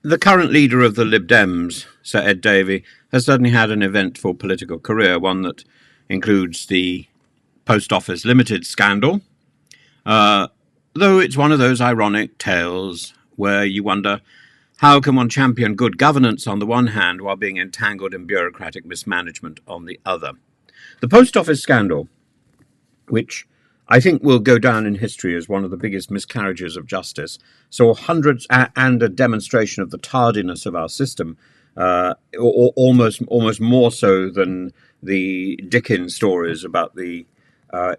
The current leader of the Lib Dems, Sir Ed Davey, has certainly had an eventful political career, one that includes the Post Office Limited scandal, though it's one of those ironic tales where you wonder, how can one champion good governance on the one hand while being entangled in bureaucratic mismanagement on the other? The Post Office scandal, which I think will go down in history as one of the biggest miscarriages of justice, saw hundreds and a demonstration of the tardiness of our system, almost more so than the Dickens stories about the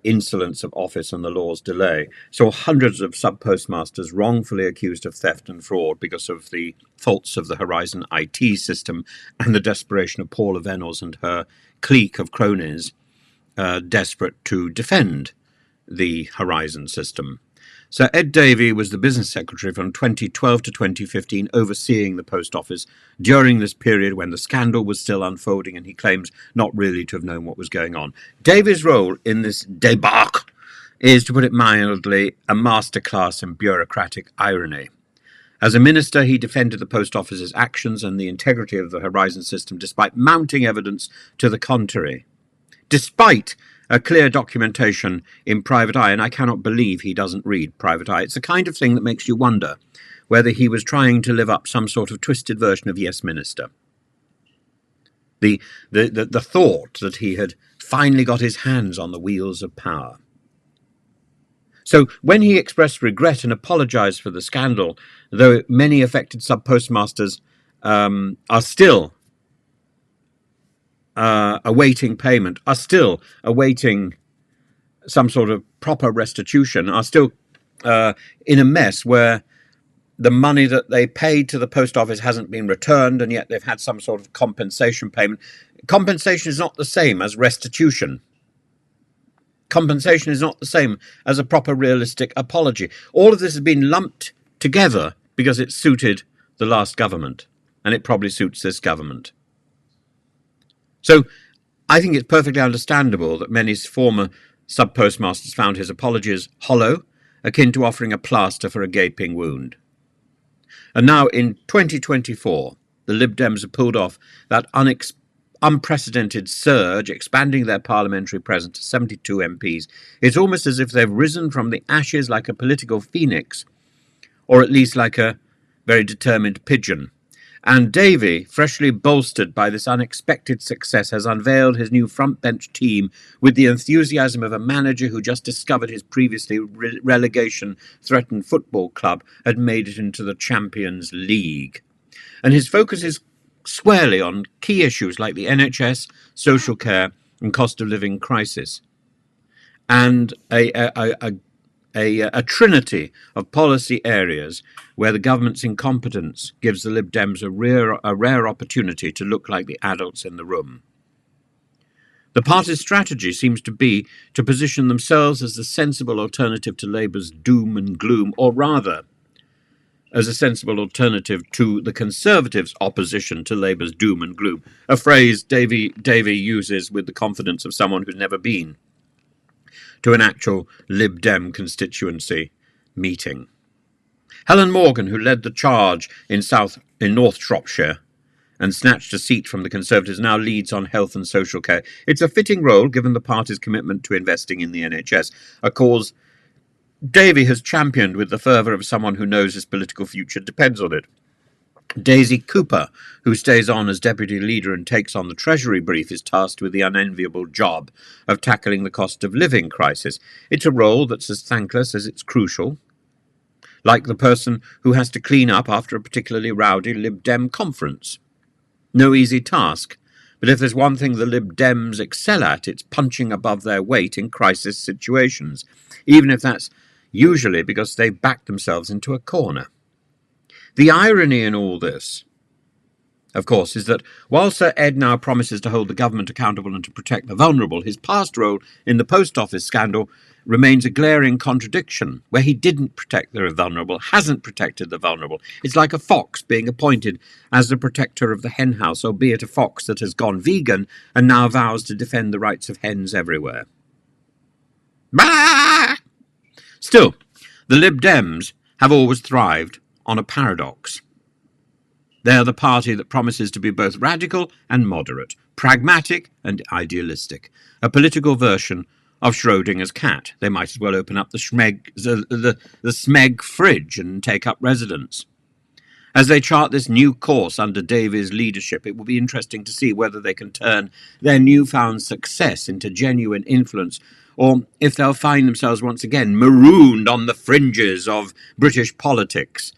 insolence of office and the law's delay. Saw hundreds of sub-postmasters wrongfully accused of theft and fraud because of the faults of the Horizon IT system and the desperation of Paula Venables and her clique of cronies desperate to defend the Horizon system. Sir Ed Davey was the business secretary from 2012 to 2015, overseeing the post office during this period when the scandal was still unfolding, and he claims not really to have known what was going on. Davey's role in this debacle is, to put it mildly, a masterclass in bureaucratic irony. As a minister, he defended the post office's actions and the integrity of the Horizon system despite mounting evidence to the contrary. Despite a clear documentation in Private Eye, and I cannot believe he doesn't read Private Eye. It's the kind of thing that makes you wonder whether he was trying to live up some sort of twisted version of Yes Minister. The thought that he had finally got his hands on the wheels of power. So when he expressed regret and apologised for the scandal, though many affected sub-postmasters are still awaiting payment, are still awaiting some sort of proper restitution, are still in a mess where the money that they paid to the post office hasn't been returned, and yet they've had some sort of compensation payment. Compensation is not the same as restitution. Compensation is not the same as a proper realistic apology. All of this has been lumped together because it suited the last government, and it probably suits this government. So I think it's perfectly understandable that many former sub-postmasters found his apologies hollow, akin to offering a plaster for a gaping wound. And now in 2024, the Lib Dems have pulled off that unprecedented surge, expanding their parliamentary presence to 72 MPs. It's almost as if they've risen from the ashes like a political phoenix, or at least like a very determined pigeon. And Davey, freshly bolstered by this unexpected success, has unveiled his new front-bench team with the enthusiasm of a manager who just discovered his previously relegation-threatened football club had made it into the Champions League. And his focus is squarely on key issues like the NHS, social care, and cost of living crisis. And a trinity of policy areas where the government's incompetence gives the Lib Dems a rare opportunity to look like the adults in the room. The party's strategy seems to be to position themselves as the sensible alternative to Labour's doom and gloom, or rather, as a sensible alternative to the Conservatives' opposition to Labour's doom and gloom, a phrase Davey uses with the confidence of someone who's never been to an actual Lib Dem constituency meeting. Helen Morgan, who led the charge in North Shropshire and snatched a seat from the Conservatives, now leads on health and social care. It's a fitting role given the party's commitment to investing in the NHS, a cause Davey has championed with the fervour of someone who knows his political future depends on it. Daisy Cooper, who stays on as deputy leader and takes on the Treasury brief, is tasked with the unenviable job of tackling the cost of living crisis. It's a role that's as thankless as it's crucial, like the person who has to clean up after a particularly rowdy Lib Dem conference. No easy task, but if there's one thing the Lib Dems excel at, it's punching above their weight in crisis situations, even if that's usually because they've backed themselves into a corner. The irony in all this, of course, is that while Sir Ed now promises to hold the government accountable and to protect the vulnerable, his past role in the post office scandal remains a glaring contradiction, where he didn't protect the vulnerable, hasn't protected the vulnerable. It's like a fox being appointed as the protector of the hen house, albeit a fox that has gone vegan and now vows to defend the rights of hens everywhere. Bah! Still, the Lib Dems have always thrived on a paradox. They are the party that promises to be both radical and moderate, pragmatic and idealistic, a political version of Schrodinger's cat. They might as well open up the Smeg fridge and take up residence. As they chart this new course under Davey's leadership, it will be interesting to see whether they can turn their newfound success into genuine influence, or if they'll find themselves once again marooned on the fringes of British politics,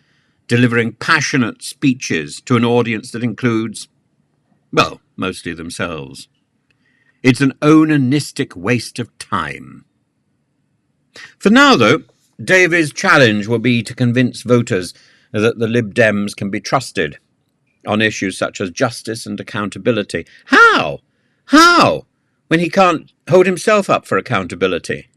delivering passionate speeches to an audience that includes, well, mostly themselves. It's an onanistic waste of time. For now, though, Davey's challenge will be to convince voters that the Lib Dems can be trusted on issues such as justice and accountability. How? How? When he can't hold himself up for accountability?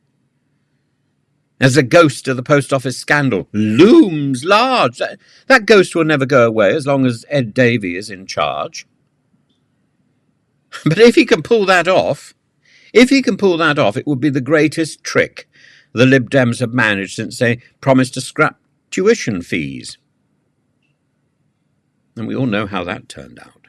As the ghost of the post office scandal looms large. That ghost will never go away as long as Ed Davey is in charge. But if he can pull that off, it would be the greatest trick the Lib Dems have managed since they promised to scrap tuition fees. And we all know how that turned out.